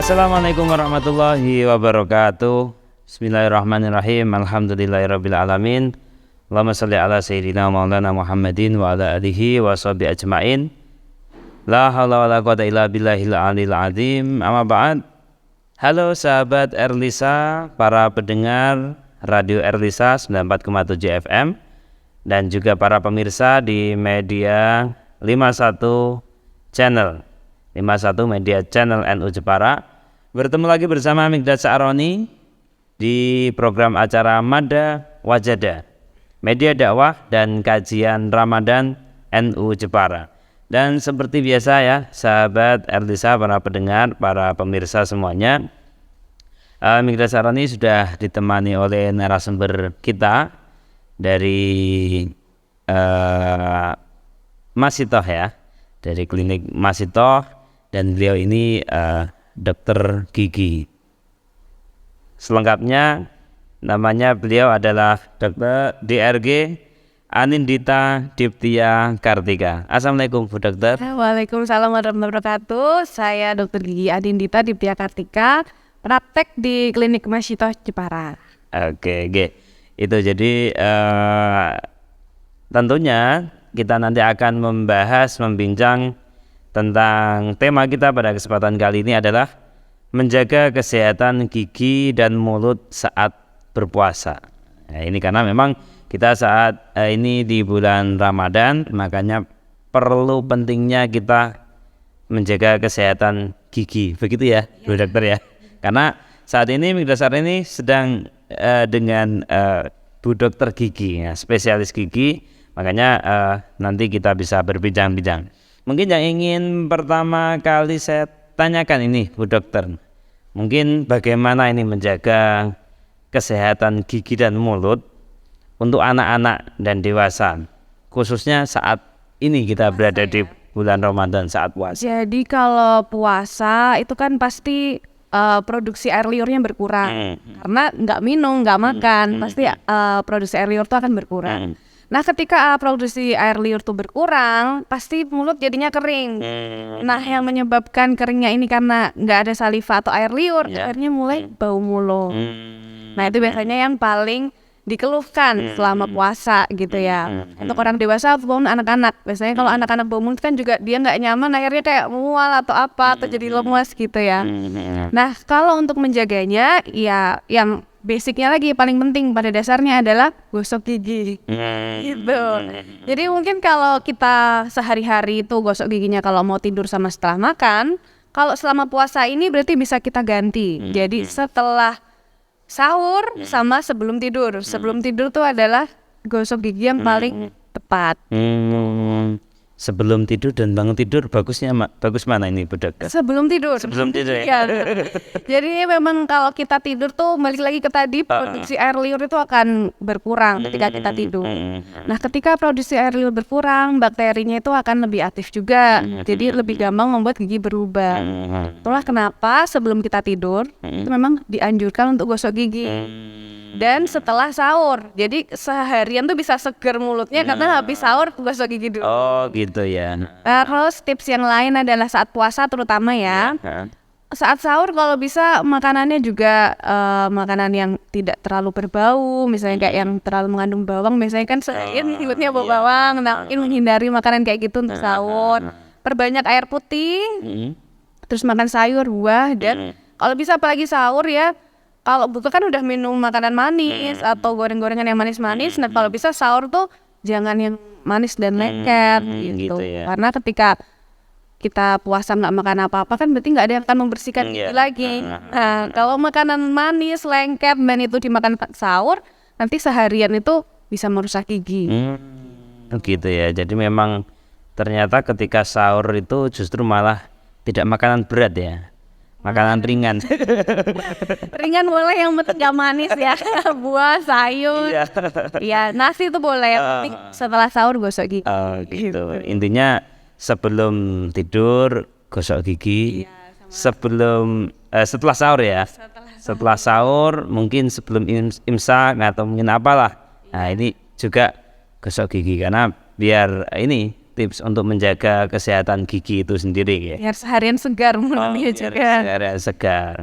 Assalamualaikum warahmatullahi wabarakatuh. Bismillahirrahmanirrahim. Alhamdulillahirabbil alamin. Allahumma shalli ala sayyidina maulana Muhammadin wa ala alihi wa sahbihi ajmain. La haula wala quwata illa billahil aliyil azim. Amma ba'd. Halo sahabat Erlisa, para pendengar Radio Erlisa 94,7 FM dan juga para pemirsa di media 51 channel 51 Media Channel NU Jepara. Bertemu lagi bersama Mikdad Sa'roni di program acara Mada Wajada, Media Dakwah dan Kajian Ramadan NU Jepara. Dan seperti biasa ya, sahabat Erlisa, para pendengar, para pemirsa semuanya, Mikdad Sa'roni sudah ditemani oleh narasumber kita dari Masitoh ya, dari klinik Masitoh. Dan beliau ini dokter gigi. Selengkapnya namanya beliau adalah Dr. DRG Anindita Diptia Kartika. Assalamualaikum Bu Dokter. Waalaikumsalam warahmatullahi wabarakatuh. Saya Dr. Gigi Anindita Diptia Kartika, praktek di klinik Masitoh Jepara. Oke. Itu jadi tentunya kita nanti akan membincang tentang tema kita pada kesempatan kali ini adalah menjaga kesehatan gigi dan mulut saat berpuasa. Nah, ini karena memang kita saat ini di bulan Ramadan, makanya perlu pentingnya kita menjaga kesehatan gigi. Begitu ya, Bu Dokter ya. Karena saat ini Mikdad Sa'roni sedang dengan Bu Dokter gigi, ya, spesialis gigi, makanya nanti kita bisa berbincang-bincang. Mungkin yang ingin pertama kali saya tanyakan ini Bu Dokter, mungkin bagaimana ini menjaga kesehatan gigi dan mulut untuk anak-anak dan dewasa, khususnya saat ini kita berada di bulan Ramadan saat puasa. Jadi kalau puasa itu kan pasti produksi air liurnya berkurang, karena nggak minum, nggak makan, pasti produksi air liur itu akan berkurang. Nah, ketika produksi air liur itu berkurang, pasti mulut jadinya kering. Nah, yang menyebabkan keringnya ini karena nggak ada saliva atau air liur, akhirnya mulai bau mulut. Nah, itu biasanya yang paling dikeluhkan selama puasa gitu ya. Untuk orang dewasa ataupun anak-anak, biasanya kalau anak-anak bau mulut kan juga dia nggak nyaman, akhirnya kayak mual atau apa, atau jadi lemas gitu ya. Nah, kalau untuk menjaganya, ya yang basicnya lagi paling penting pada dasarnya adalah gosok gigi gitu. Jadi mungkin kalau kita sehari-hari itu gosok giginya kalau mau tidur sama setelah makan, kalau selama puasa ini berarti bisa kita ganti. Jadi setelah sahur sama sebelum tidur. Sebelum tidur tuh adalah gosok gigi yang paling tepat. Sebelum tidur dan bangun tidur bagus mana ini Bu Dokter? Sebelum tidur ya. Jadi memang kalau kita tidur tuh balik lagi ke tadi, produksi air liur itu akan berkurang ketika kita tidur. Nah, ketika produksi air liur berkurang, bakterinya itu akan lebih aktif juga, jadi lebih gampang membuat gigi berubah. Itulah kenapa sebelum kita tidur itu memang dianjurkan untuk gosok gigi. Dan setelah sahur, jadi seharian tuh bisa seger mulutnya karena habis sahur gosok gigi dulu. Oh gitu ya. Terus tips yang lain adalah saat puasa terutama ya. Saat sahur kalau bisa makanannya juga makanan yang tidak terlalu berbau, misalnya kayak yang terlalu mengandung bawang, biasanya kan seharian mulutnya bau bawang. Nah, mungkin menghindari makanan kayak gitu untuk sahur. Perbanyak air putih, terus makan sayur, buah, dan kalau bisa apalagi sahur ya. Kalau butuh kan udah minum makanan manis atau goreng-gorengan yang manis-manis. Nah, kalau bisa sahur tuh jangan yang manis dan lengket gitu. Ya. Karena ketika kita puasa nggak makan apa-apa kan berarti nggak ada yang akan membersihkan gigi lagi. Nah, kalau makanan manis, lengket, dan itu dimakan sahur, nanti seharian itu bisa merusak gigi. Gitu ya. Jadi memang ternyata ketika sahur itu justru malah tidak makanan berat ya. Makanan ringan. Ringan boleh, yang penting gak manis ya. Buah, sayur. Ya, nasi itu boleh. Tapi setelah sahur gosok gigi. Gitu. Intinya sebelum tidur gosok gigi. Setelah sahur ya. Setelah sahur mungkin sebelum imsak atau mungkin apalah. Nah, ini juga gosok gigi karena biar ini tips untuk menjaga kesehatan gigi itu sendiri ya? Biar seharian segar mulutnya Biar juga. segar, segar.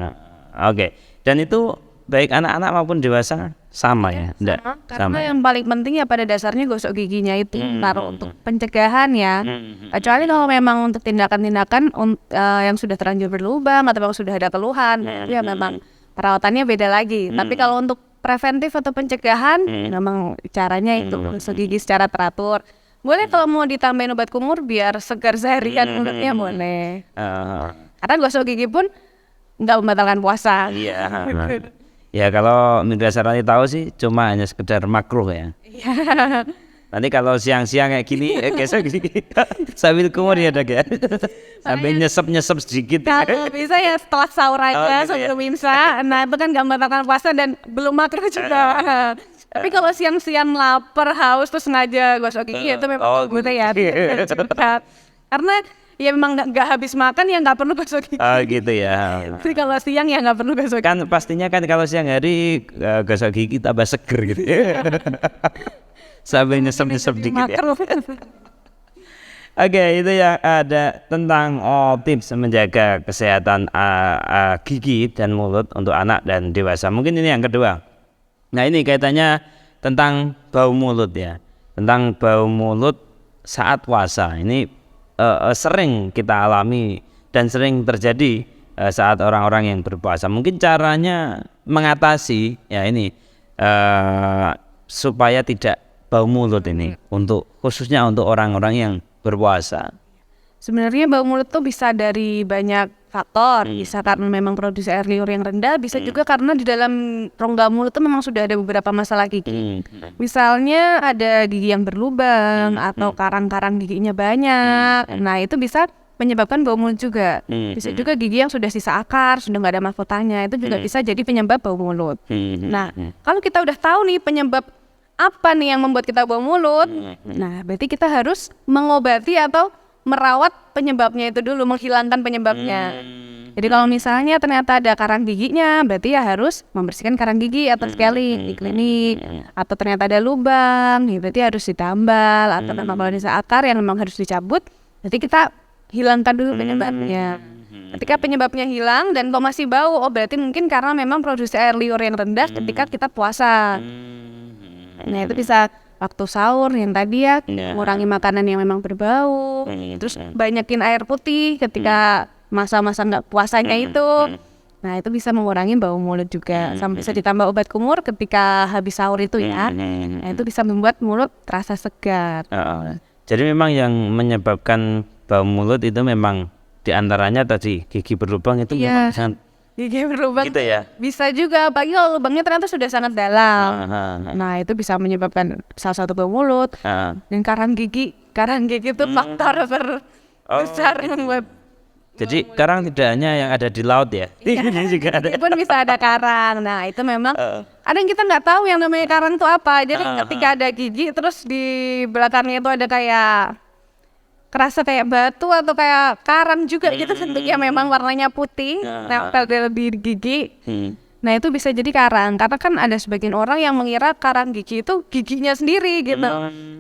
Oke. Dan itu baik anak-anak maupun dewasa sama ya? Enggak? Karena yang paling penting ya pada dasarnya gosok giginya itu taruh untuk pencegahan ya. Kecuali kalau memang untuk tindakan-tindakan yang sudah terlanjur berlubang atau memang sudah ada keluhan, itu ya memang perawatannya beda lagi. Tapi kalau untuk preventif atau pencegahan, memang caranya itu gosok gigi secara teratur. Boleh kalau mau ditambahin obat kumur biar segar seharian mulutnya boleh. Karena gosok gigi pun nggak membatalkan puasa. Iya. Ya kalau Mindra Sarani tahu sih cuma hanya sekedar makruh ya. Iya. Nanti kalau siang-siang kayak gini, besok gini sambil kumur ya dok ya. Sambil nyesep-nyesep sedikit. Kalau bisa ya setelah sahur aja gitu ya. sebelum imsak. Nah itu kan nggak membatalkan puasa dan belum makruh juga. Tapi kalau siang-siang lapar, haus terus sengaja gosok gigi itu memang butuh ya. Karena ya memang nggak habis makan ya nggak perlu gosok gigi. Oh gitu ya. Jadi kalau siang ya nggak perlu gosok gigi. Kan pastinya kan kalau siang hari gosok gigi tambah seger gitu. Sambil nyesep-nyesep dikit ya. Makruh. Oke, itu yang ada tentang tips menjaga kesehatan gigi dan mulut untuk anak dan dewasa. Mungkin ini yang kedua. Nah ini kaitannya tentang bau mulut ya. Tentang bau mulut saat puasa. Ini sering kita alami dan sering terjadi saat orang-orang yang berpuasa. Mungkin caranya mengatasi ya ini supaya tidak bau mulut ini khususnya untuk orang-orang yang berpuasa. Sebenarnya bau mulut tuh bisa dari banyak faktor, bisa karena memang produksi air liur yang rendah, bisa juga karena di dalam rongga mulut tuh memang sudah ada beberapa masalah gigi. Misalnya ada gigi yang berlubang atau karang-karang giginya banyak. Nah itu bisa menyebabkan bau mulut juga. Bisa juga gigi yang sudah sisa akar, sudah nggak ada mahkotanya, itu juga bisa jadi penyebab bau mulut. Nah kalau kita udah tahu nih penyebab apa nih yang membuat kita bau mulut, nah berarti kita harus mengobati atau merawat penyebabnya itu dulu, menghilangkan penyebabnya. Jadi kalau misalnya ternyata ada karang giginya, berarti ya harus membersihkan karang gigi atau sekali di klinik. Atau ternyata ada lubang, ya berarti harus ditambal. Atau memang kalau ada akar yang memang harus dicabut, berarti kita hilangkan dulu penyebabnya. Ketika penyebabnya hilang dan kok masih bau, oh berarti mungkin karena memang produksi air liur yang rendah ketika kita puasa. Nah itu bisa waktu sahur yang tadi ya, mengurangi makanan yang memang berbau, terus banyakin air putih ketika masa-masa nggak puasanya itu. Nah itu bisa mengurangi bau mulut juga. Sampai bisa ditambah obat kumur ketika habis sahur itu ya. Nah itu bisa membuat mulut terasa segar. Jadi memang yang menyebabkan bau mulut itu memang diantaranya tadi gigi berlubang itu memang sangat gigi berlubang gitu ya. Bisa juga, apalagi kalau lubangnya ternyata sudah sangat dalam. Nah itu bisa menyebabkan salah satu bau mulut. Dan karang gigi itu faktor terbesar yang buat. Jadi karang tidak hanya yang ada di laut ya, juga ada. Pun bisa ada karang. Nah itu memang ada yang kita nggak tahu yang namanya karang itu apa. Jadi ketika ada gigi terus di belakangnya itu ada kayak kerasa kayak batu atau kayak karang juga gitu, bentuknya memang warnanya putih, nempel di gigi. Nah itu bisa jadi karang, karena kan ada sebagian orang yang mengira karang gigi itu giginya sendiri gitu.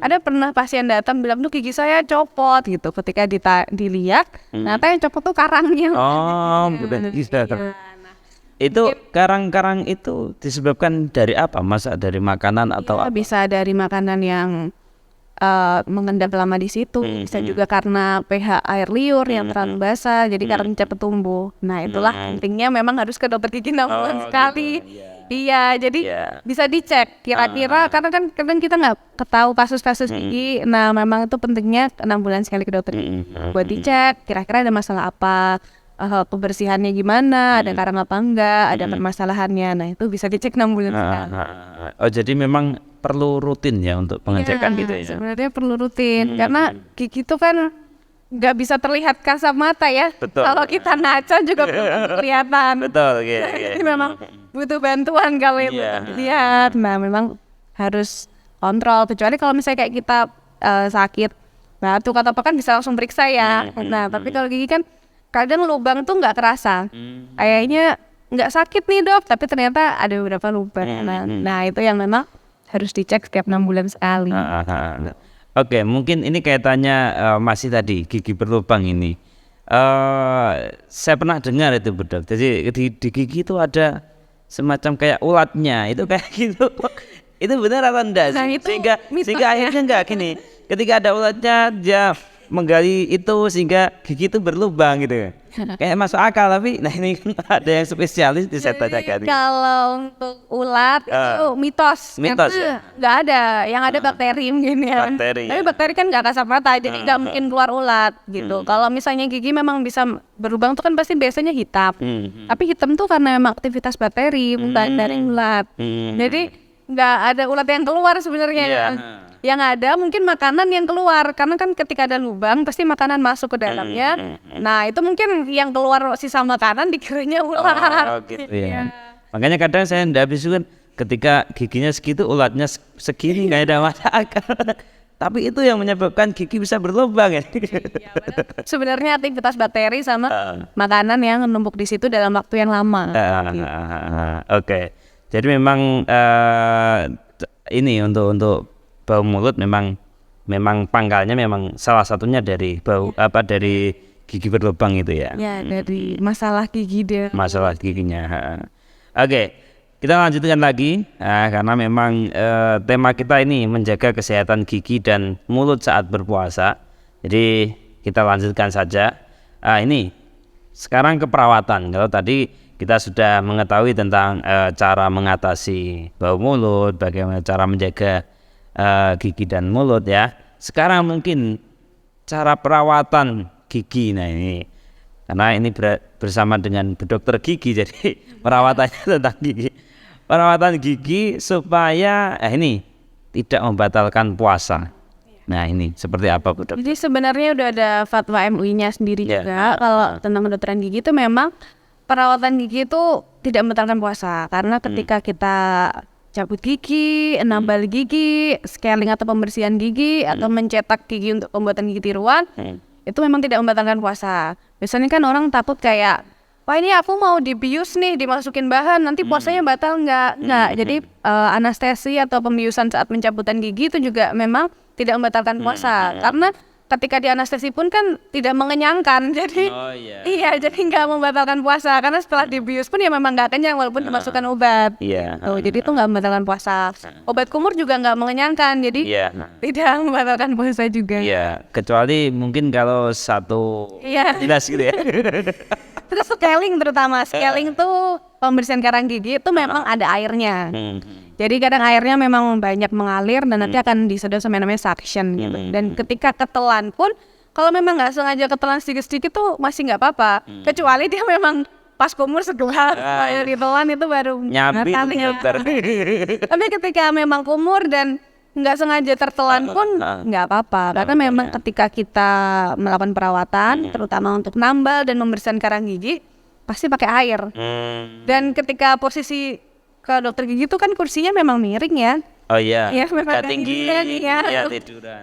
Ada pernah pasien datang bilang tuh gigi saya copot gitu, ketika dilihat, ternyata yang copot tuh karangnya. Bisa. Itu karang-karang itu disebabkan dari apa? Masa dari makanan atau apa? Bisa dari makanan yang mengendap lama di situ, bisa juga karena pH air liur yang terlalu basah, jadi karang cepat tumbuh. Nah itulah pentingnya memang harus ke dokter gigi 6 bulan sekali. Iya, jadi bisa dicek kira-kira, karena kan kadang kita nggak ketahui kasus-kasus gigi. Nah memang itu pentingnya 6 bulan sekali ke dokter gigi buat dicek kira-kira ada masalah apa, kebersihannya gimana, ada karang apa enggak, ada permasalahannya. Nah itu bisa dicek 6 bulan sekali. Oh jadi memang perlu rutin ya untuk pengecekan gitu ya? Sebenarnya perlu rutin, karena gigi itu kan nggak bisa terlihat kasat mata ya. Betul. Kalau kita ngaca juga belum kelihatan. Betul. Jadi memang butuh bantuan kalau itu lihat. Nah memang harus kontrol. Kecuali kalau misalnya kayak kita sakit, nah tuh kata apa kan bisa langsung periksa ya. Nah tapi kalau gigi kan kadang lubang tuh nggak kerasa. Kayaknya nggak sakit nih dok, tapi ternyata ada beberapa lubang. Nah itu yang memang harus dicek setiap 6 bulan sekali. Oke, mungkin ini kaitannya masih tadi gigi berlubang ini. Saya pernah dengar itu betul. Jadi di gigi itu ada semacam kayak ulatnya, itu kayak gitu. Itu benar atau enggak? Nah, itu sehingga mitos akhirnya enggak gini. Ketika ada ulatnya dia menggali itu sehingga gigi itu berlubang gitu. Kayak masuk akal, tapi nah ini kan ada yang spesialis di saya tanyakan. Kalau untuk ulat itu mitos. Mitos, Karena ya? nggak ada, yang ada bakteri mungkin ya. Bakteri, Tapi ya. bakteri kan nggak kasat mata, jadi nggak mungkin keluar ulat gitu. Kalau misalnya gigi memang bisa berlubang tuh kan pasti biasanya hitam. Tapi hitam tuh karena memang aktivitas bakteri, bukan dari ulat. Jadi nggak ada ulat yang keluar sebenarnya. Iya. Yang ada mungkin makanan yang keluar, karena kan ketika ada lubang pasti makanan masuk ke dalamnya. Nah itu mungkin yang keluar sisa makanan dikiranya ular. Oh gitu ya. Makanya kadang saya ndak habis kan ketika giginya segitu ulatnya segini nggak ada mata akal. Tapi itu yang menyebabkan gigi bisa berlubang ya. Sebenarnya aktivitas bakteri sama makanan yang menumpuk di situ dalam waktu yang lama. Oke. Jadi memang ini untuk bau mulut memang pangkalnya memang salah satunya dari dari gigi berlubang itu ya. Ya, dari masalah gigi dia. Masalah giginya. Oke, kita lanjutkan lagi karena memang tema kita ini menjaga kesehatan gigi dan mulut saat berpuasa. Jadi kita lanjutkan saja. Ini sekarang keperawatan. Kalau tadi kita sudah mengetahui tentang cara mengatasi bau mulut, bagaimana cara menjaga gigi dan mulut ya. Sekarang mungkin cara perawatan gigi. Nah ini karena ini bersama dengan dokter gigi, jadi perawatannya tentang gigi. Perawatan gigi supaya ini tidak membatalkan puasa. Nah ini seperti apa Bu Dokter? Jadi sebenarnya udah ada fatwa MUI-nya sendiri juga kalau tentang kedokteran gigi itu memang perawatan gigi itu tidak membatalkan puasa, karena ketika kita cabut gigi, nambal gigi, scaling atau pembersihan gigi, atau mencetak gigi untuk pembuatan gigi tiruan, itu memang tidak membatalkan puasa. Biasanya kan orang takut kayak, wah ini aku mau dibius nih, dimasukin bahan, nanti puasanya batal enggak? Jadi anestesi atau pembiusan saat pencabutan gigi itu juga memang tidak membatalkan puasa, karena ketika di anestesi pun kan tidak mengenyangkan, jadi iya jadi nggak membatalkan puasa, karena setelah dibius pun ya memang nggak kenyang walaupun dimasukkan obat. Jadi itu nggak membatalkan puasa. Obat kumur juga nggak mengenyangkan, jadi tidak membatalkan puasa juga. Kecuali mungkin kalau satu jelas gitu ya. Terus scaling, terutama scaling tuh pembersihan karang gigi itu memang ada airnya. Jadi kadang airnya memang banyak mengalir dan nanti akan disedot sama namanya suction gitu. Dan ketika ketelan pun kalau memang nggak sengaja ketelan sedikit-sedikit tuh masih nggak apa-apa. Kecuali dia memang pas kumur segelas, ditelan itu baru nyambi dokter. Tapi ketika memang kumur dan nggak sengaja tertelan pun nggak apa-apa, karena memang ketika kita melakukan perawatan terutama untuk nambal dan membersihkan karang gigi pasti pakai air. Dan ketika posisi ke dokter gigi itu kan kursinya memang miring ya. Ya memang tinggi ya.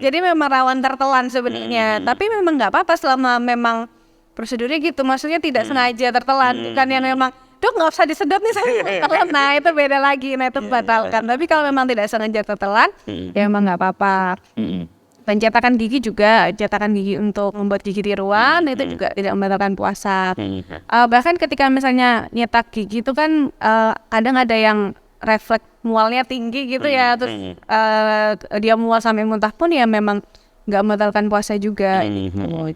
Jadi memang rawan tertelan sebenarnya. Tapi memang nggak apa-apa selama memang prosedurnya gitu, maksudnya tidak sengaja tertelan, bukan yang memang dok nggak usah disedot nih saya tertelan. Nah itu beda lagi, nah itu batalkan. Tapi kalau memang tidak sengaja tertelan ya memang nggak apa-apa. Pencetakan gigi juga, cetakan gigi untuk membuat gigi tiruan itu juga tidak membatalkan puasa. Bahkan ketika misalnya nyetak gigi itu kan kadang ada yang refleks mualnya tinggi gitu ya, terus dia mual sampai muntah pun ya memang nggak membatalkan puasa juga.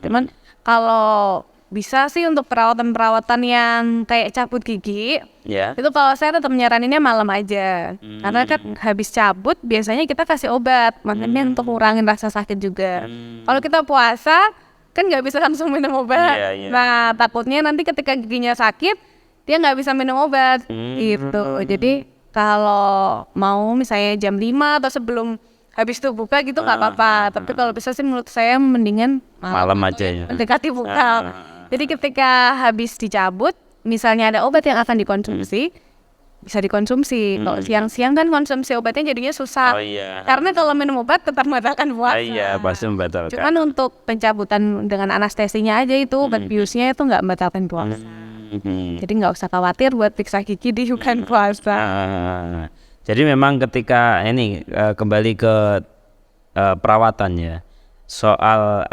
Cuman kalau bisa sih untuk perawatan yang kayak cabut gigi, itu kalau saya tetap nyaraninnya malam aja, karena kan habis cabut biasanya kita kasih obat, makanya untuk ngurangin rasa sakit juga. Kalau kita puasa kan nggak bisa langsung minum obat, nah takutnya nanti ketika giginya sakit dia nggak bisa minum obat gitu. Jadi kalau mau misalnya jam 5 atau sebelum habis itu buka gitu nggak apa-apa, tapi kalau bisa sih menurut saya mendingan malam aja ya. Mendekati buka. Jadi ketika habis dicabut, misalnya ada obat yang akan dikonsumsi, bisa dikonsumsi. Kalau siang-siang kan konsumsi obatnya jadinya susah. Karena kalau minum obat tetap membatalkan puasa. Pasti membatalkan. Cuman untuk pencabutan dengan anestesinya aja itu, obat biusnya itu nggak membatalkan puasa. Jadi nggak usah khawatir buat periksa gigi di bukan puasa. Jadi memang ketika ini kembali ke perawatannya soal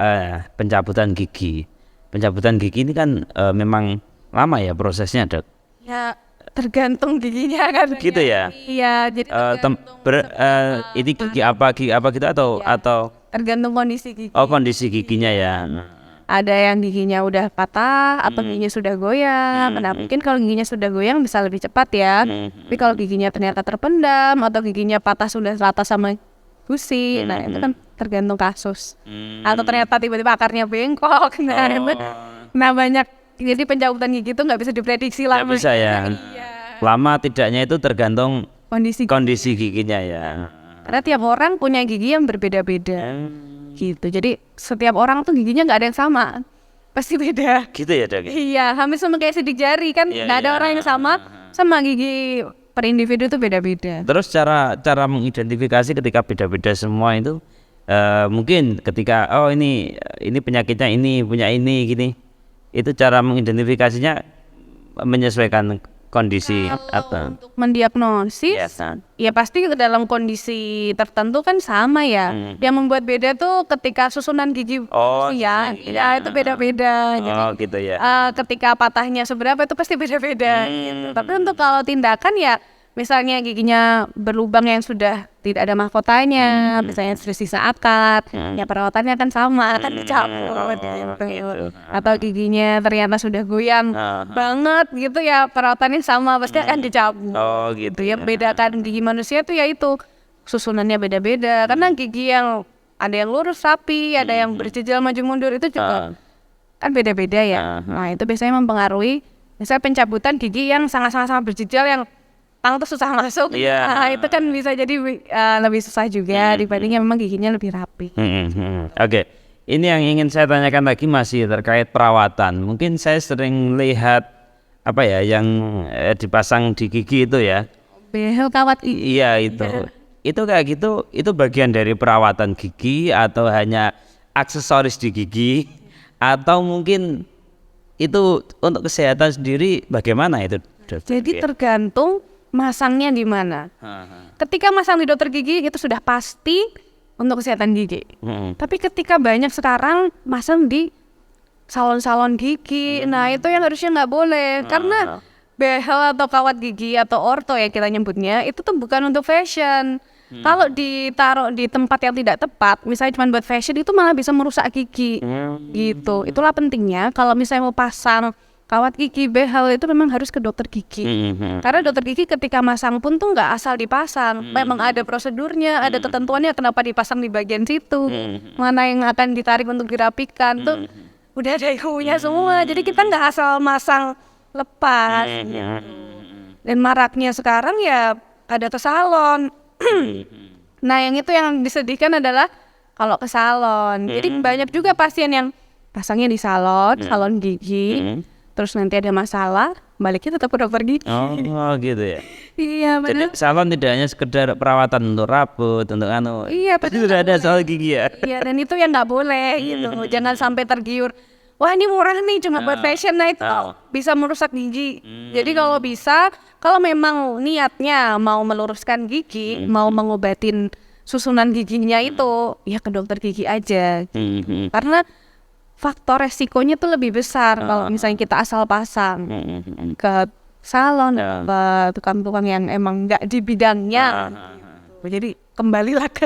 pencabutan gigi. Pencabutan gigi ini kan memang lama ya prosesnya, Dok. Ya tergantung giginya kan. Gitu ya. Iya, jadi Ini gigi apa gitu atau tergantung kondisi gigi. kondisi giginya ya. Ada yang giginya udah patah atau giginya sudah goyang. Nah, mungkin kalau giginya sudah goyang bisa lebih cepat ya. Tapi kalau giginya ternyata terpendam atau giginya patah sudah rata sama gusi, nah itu kan tergantung kasus. Atau ternyata tiba-tiba akarnya bengkok. Nah banyak. Jadi pencabutan gigi itu nggak bisa diprediksi lah. Nggak bisa ya. Lama tidaknya itu tergantung kondisi giginya ya. Karena tiap orang punya gigi yang berbeda-beda. Gitu. Jadi setiap orang tuh giginya nggak ada yang sama, pasti beda. Gitu ya, Dok. Iya, hampir sama kayak sidik jari kan, nggak ada orang yang sama gigi per individu itu beda-beda. Terus cara mengidentifikasi ketika beda-beda semua itu mungkin ketika ini penyakitnya ini punya ini gini, itu cara mengidentifikasinya menyesuaikan kondisi atau Untuk mendiagnosis, ya pasti dalam kondisi tertentu kan sama ya. Yang membuat beda tuh ketika susunan gigi ya itu beda-beda. gitu ya. Ketika patahnya seberapa itu pasti beda-beda. Gitu. Tapi untuk kalau tindakan ya, misalnya giginya berlubang yang sudah tidak ada mahkotanya, misalnya sudah sisa akar, ya perawatannya kan sama, kan dicabut gitu. Atau giginya ternyata sudah goyang banget gitu ya, perawatannya sama, pasti akan dicabut. Gitu Ya bedakan gigi manusia tuh ya itu susunannya beda-beda, karena gigi yang ada yang lurus rapi, ada yang berjejal maju mundur itu juga kan beda-beda ya. Nah itu biasanya mempengaruhi, misalnya pencabutan gigi yang sangat-sangat berjejal yang tang tuh susah masuk, nah itu kan bisa jadi lebih susah juga dibandingnya memang giginya lebih rapi. Oke. Ini yang ingin saya tanyakan lagi masih terkait perawatan. Mungkin saya sering lihat yang dipasang di gigi itu ya. Behel kawat gigi. Iya itu. Itu kayak gitu, itu bagian dari perawatan gigi atau hanya aksesoris di gigi, atau mungkin itu untuk kesehatan sendiri bagaimana itu? Jadi tergantung masangnya di mana. Ketika masang di dokter gigi itu sudah pasti untuk kesehatan gigi. Tapi ketika banyak sekarang masang di salon-salon gigi, nah itu yang harusnya nggak boleh, karena behel atau kawat gigi atau orto ya kita nyebutnya, itu tuh bukan untuk fashion. Kalau ditaruh di tempat yang tidak tepat, misalnya cuma buat fashion, itu malah bisa merusak gigi. Gitu. Itulah pentingnya kalau misalnya mau pasang kawat gigi, behel itu memang harus ke dokter gigi. Karena dokter gigi ketika masang pun tuh nggak asal dipasang. Memang ada prosedurnya, ada ketentuannya kenapa dipasang di bagian situ. Mana yang akan ditarik untuk dirapikan tuh udah ada ilmunya semua. Jadi kita nggak asal masang lepas. Dan maraknya sekarang ya ada ke salon. Nah yang itu yang disedihkan adalah kalau ke salon. Jadi banyak juga pasien yang pasangnya di salon gigi. Terus nanti ada masalah, baliknya tetap ke dokter gigi. Gitu ya. Iya benar. Jadi salon tidak hanya sekedar perawatan untuk rambut, untuk Iya pasti sudah ada soal gigi ya. Iya, dan itu yang nggak boleh gitu. Jangan sampai tergiur. Wah ini murah nih cuma buat fashion, nah itu bisa merusak gigi. Jadi kalau memang niatnya mau meluruskan gigi, mau mengobatin susunan giginya itu, ya ke dokter gigi aja. Karena faktor resikonya tuh lebih besar kalau misalnya kita asal pasang ke salon, ke tukang-tukang yang emang nggak di bidangnya. Jadi kembalilah ke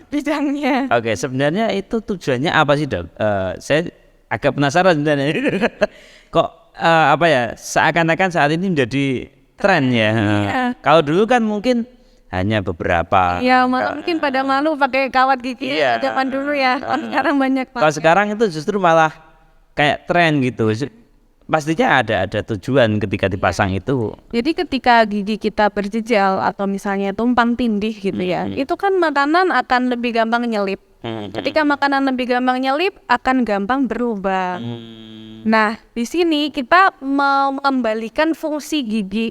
bidangnya. Oke, sebenarnya itu tujuannya apa sih, Dok? Saya agak penasaran sebenarnya. Kok seakan-akan saat ini menjadi tren ya. Kalau dulu kan mungkin hanya beberapa. Iya, malah mungkin pada malu pakai kawat gigi zaman dulu ya. Sekarang banyak pakai. Kalau sekarang itu justru malah kayak tren gitu. Pastinya ada tujuan ketika dipasang itu. Jadi ketika gigi kita berjejal atau misalnya tumpang tindih gitu ya, itu kan makanan akan lebih gampang nyelip. Ketika makanan lebih gampang nyelip, akan gampang berubah. Nah, di sini kita mau mengembalikan fungsi gigi.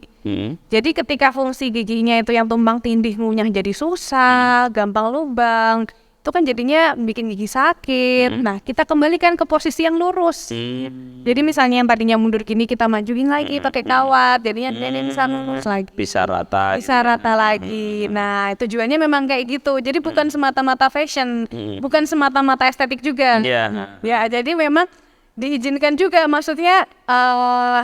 Jadi ketika fungsi giginya itu yang tumpang tindih ngunyah jadi susah, gampang lubang, itu kan jadinya bikin gigi sakit. Nah, kita kembalikan ke posisi yang lurus. Jadi misalnya yang tadinya mundur gini kita majuin lagi pakai kawat, jadinya ini bisa lurus lagi. Bisa rata. Bisa rata lagi. Nah, tujuannya memang kayak gitu. Jadi bukan semata-mata fashion, bukan semata-mata estetik juga. Iya. Ya, jadi memang diizinkan juga. Maksudnya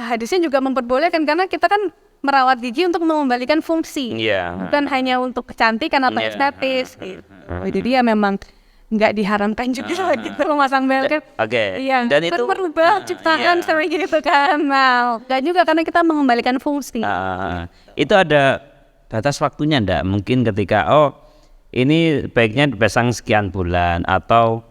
hadisnya juga memperbolehkan karena kita kan merawat gigi untuk mengembalikan fungsi. Iya. Bukan hanya untuk kecantikan atau estetis. Gitu. Jadi ya memang nggak diharamkan juga gitu Mas Ambel kan. Oke. Iya. Dan itu merubah ciptaan seperti gitu kan. Nah, nggak juga karena kita mengembalikan fungsi. itu ada batas waktunya ndak? Mungkin ketika ini baiknya dipasang sekian bulan atau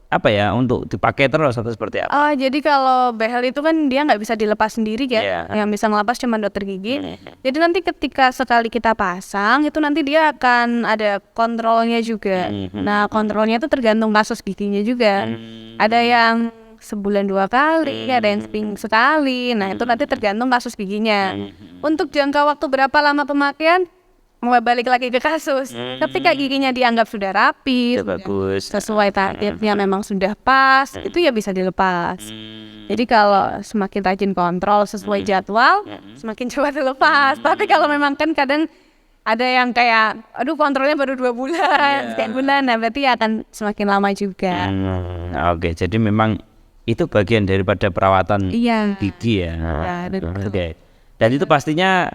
apa ya, untuk dipakai terus atau seperti apa? Jadi kalau behel itu kan dia nggak bisa dilepas sendiri ya. Yang bisa ngelepas cuma dokter gigi. Jadi nanti ketika sekali kita pasang itu nanti dia akan ada kontrolnya juga. Nah, kontrolnya itu tergantung kasus giginya juga. Ada yang sebulan 2 kali, ada yang seminggu sekali. Nah, itu nanti tergantung kasus giginya. Untuk jangka waktu berapa lama pemakaian, mau balik lagi ke kasus. Ketika giginya dianggap sudah rapi, sudah bagus, sesuai targetnya, memang sudah pas, itu ya bisa dilepas. Jadi kalau semakin rajin kontrol sesuai jadwal, semakin cepat dilepas. Tapi kalau memang kan kadang ada yang kayak, aduh kontrolnya baru 2 bulan, sekian bulan, nah berarti akan semakin lama juga. Oke, jadi memang itu bagian daripada perawatan gigi ya. Oke. Dan itu pastinya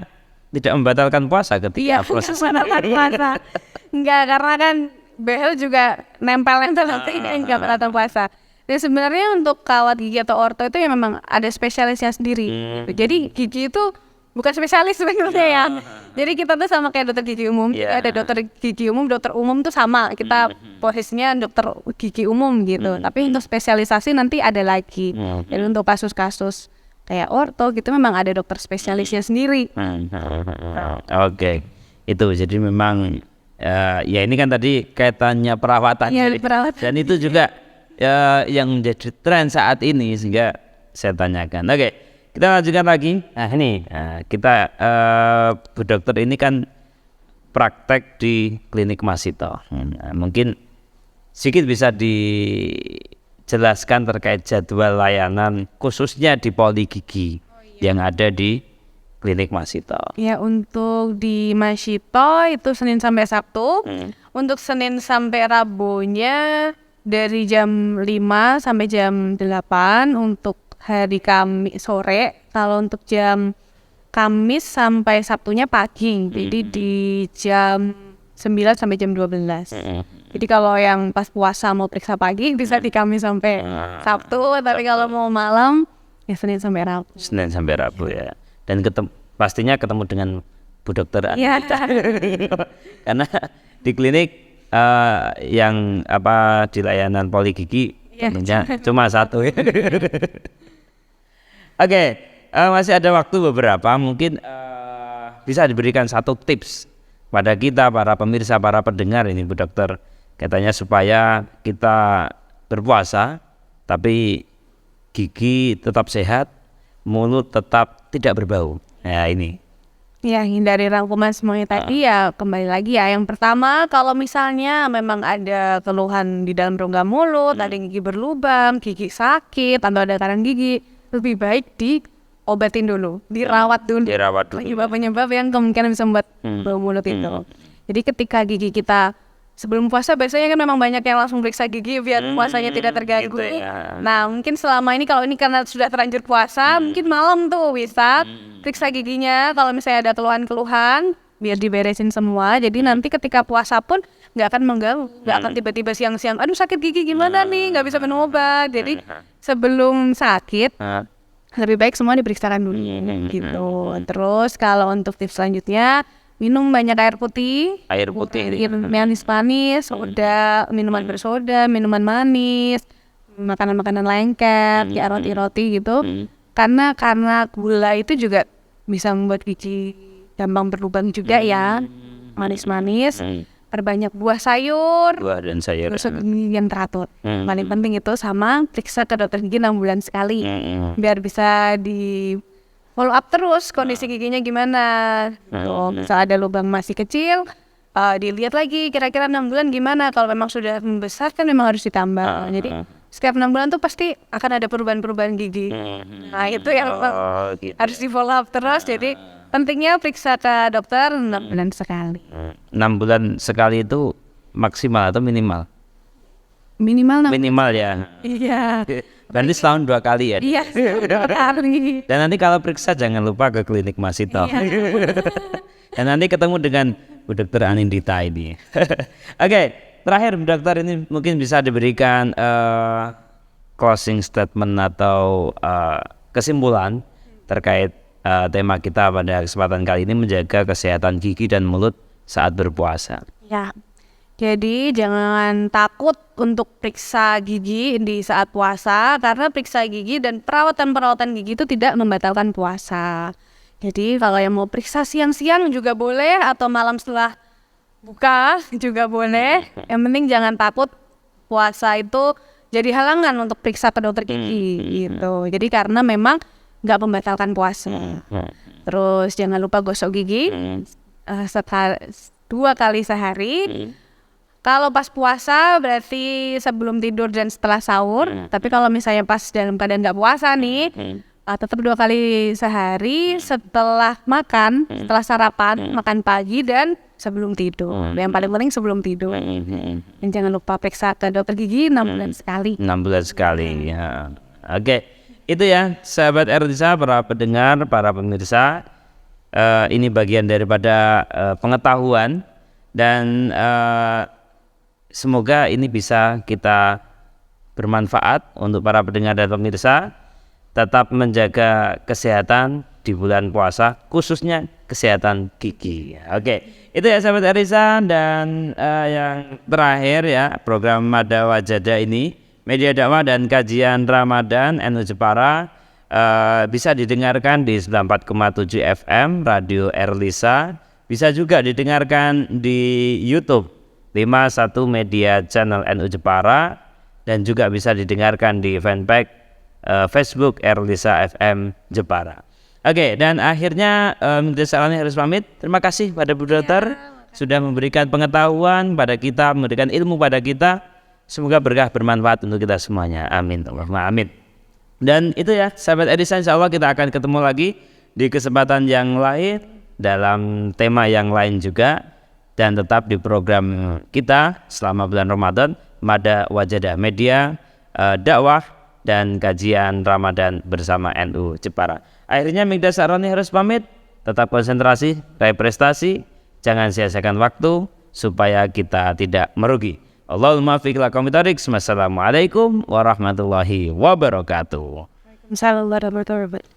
tidak membatalkan puasa ketika proses. Membatalkan puasa. Enggak, karena kan behel juga nempel-nempel nanti enggak membatalkan puasa. Dan sebenarnya untuk kawat gigi atau orto itu ya memang ada spesialisnya sendiri. Jadi gigi itu bukan spesialis sebenarnya ya. Jadi kita tuh sama kayak dokter gigi umum. Ada dokter gigi umum, dokter umum tuh sama. Kita posisinya dokter gigi umum gitu. Tapi untuk spesialisasi nanti ada lagi. Jadi untuk kasus-kasus kayak orto gitu memang ada dokter spesialisnya sendiri. Oke. Itu jadi memang ya ini kan tadi kaitannya perawatan. Perawatan. Dan itu juga yang menjadi tren saat ini sehingga saya tanyakan. Oke. Kita lanjutkan lagi. Nah ini kita Bu Dokter ini kan praktek di Klinik Masito. Mungkin sedikit bisa dijelaskan terkait jadwal layanan khususnya di poli gigi yang ada di Klinik Masito. Ya, untuk di Masito itu Senin sampai Sabtu. Untuk Senin sampai Rabunya dari jam 5 sampai jam 8 untuk hari Kamis sore. Kalau untuk jam Kamis sampai Sabtunya pagi. Jadi di jam 9 sampai jam 12. Jadi kalau yang pas puasa mau periksa pagi bisa di Kamis sampai Sabtu, tapi kalau mau malam ya Senin sampai Rabu. Senin sampai Rabu ya. Dan pastinya ketemu dengan Bu Dokter. Iya. Karena di klinik yang di layanan poli gigi cuma satu ya. Oke, masih ada waktu beberapa, mungkin bisa diberikan satu tips pada kita, para pemirsa, para pendengar ini Bu Dokter, katanya supaya kita berpuasa tapi gigi tetap sehat, mulut tetap tidak berbau. Nah ini. Ya, hindari rangkuman semuanya tadi ya, kembali lagi ya. Yang pertama, kalau misalnya memang ada keluhan di dalam rongga mulut, ada gigi berlubang, gigi sakit, atau ada karang gigi, lebih baik diobatin dulu, dirawat dulu. Penyebab-penyebab yang kemungkinan bisa membuat bau mulut itu. Jadi ketika gigi kita sebelum puasa biasanya kan memang banyak yang langsung periksa gigi biar puasanya tidak terganggu. Gitu ya. Nah mungkin selama ini kalau ini karena sudah terlanjur puasa, mungkin malam tuh bisa periksa giginya. Kalau misalnya ada keluhan-keluhan, biar diberesin semua. Jadi nanti ketika puasa pun nggak akan mengganggu, nggak akan tiba-tiba siang-siang, aduh sakit gigi gimana nih, nggak bisa minum obat. Jadi sebelum sakit lebih baik semua diperiksakan dulu gitu. Terus kalau untuk tips selanjutnya, minum banyak air putih, manis-manis, soda, minuman bersoda, minuman manis, makanan-makanan lengket, kayak roti-roti gitu. Karena gula itu juga bisa membuat gigi gampang berlubang juga ya. Manis-manis, perbanyak buah dan sayur, terus gigi yang teratur. Paling penting itu, sama periksa ke dokter gigi 6 bulan sekali, biar bisa di follow up terus kondisi giginya gimana. Misal ada lubang masih kecil, dilihat lagi kira-kira 6 bulan gimana. Kalau memang sudah membesar kan memang harus ditambah. Jadi setiap 6 bulan tuh pasti akan ada perubahan-perubahan gigi. Nah itu yang gitu. harus di follow up terus. Jadi pentingnya periksa ke dokter 6 bulan sekali. 6 bulan sekali itu maksimal atau minimal? Minimal 6. Minimal ya. Iya. Berarti setahun 2 kali ya. Iya, sekali. Dan nanti kalau periksa jangan lupa ke klinik Mas Ito. Iya. Dan nanti ketemu dengan Bu Dokter Anindita ini. Oke, terakhir Bu Dokter ini mungkin bisa diberikan closing statement atau kesimpulan terkait tema kita pada kesempatan kali ini, menjaga kesehatan gigi dan mulut saat berpuasa. Ya. Jadi jangan takut untuk periksa gigi di saat puasa, karena periksa gigi dan perawatan gigi itu tidak membatalkan puasa. Jadi kalau yang mau periksa siang-siang juga boleh, atau malam setelah buka juga boleh. Yang penting jangan takut puasa itu jadi halangan untuk periksa ke dokter gigi gitu. Jadi karena memang nggak membatalkan puasa. Terus jangan lupa gosok gigi 2 kali sehari. Kalau pas puasa berarti sebelum tidur dan setelah sahur. Tapi kalau misalnya pas dalam keadaan nggak puasa nih, tetap 2 kali sehari setelah makan, setelah sarapan, makan pagi dan sebelum tidur. Yang paling penting sebelum tidur. Dan jangan lupa periksa ke dokter gigi 6 bulan sekali. 6 bulan sekali ya. Oke, itu ya sahabat Erdisa, para pendengar, para pemirsa. Ini bagian daripada pengetahuan dan semoga ini bisa kita bermanfaat untuk para pendengar dan pemirsa. Tetap menjaga kesehatan di bulan puasa, khususnya kesehatan gigi. Oke, itu ya sahabat Erdisa. Dan yang terakhir ya, program Mada Wajada ini, media dakwah dan kajian Ramadan NU Jepara, bisa didengarkan di 94,7 FM Radio Erlisa. Bisa juga didengarkan di YouTube 51 Media Channel NU Jepara, dan juga bisa didengarkan di fanpage Facebook Erlisa FM Jepara. Oke, dan akhirnya Salani harus pamit. Terima kasih pada Bu Dokter sudah memberikan pengetahuan pada kita, memberikan ilmu pada kita. Semoga berkah bermanfaat untuk kita semuanya. Amin. Allahumma amin. Dan itu ya sahabat Erdisa, insya Allah kita akan ketemu lagi di kesempatan yang lain dalam tema yang lain juga. Dan tetap di program kita selama bulan Ramadan, Mada Wajada, media dakwah dan kajian Ramadan bersama NU Jepara. Akhirnya Migda Saroni harus pamit. Tetap konsentrasi, raih prestasi, jangan sia-siakan waktu supaya kita tidak merugi. Allahumma fiqh lakum bitarik. Wassalamualaikum warahmatullahi wabarakatuh. Waalaikumsalam warahmatullahi wabarakatuh.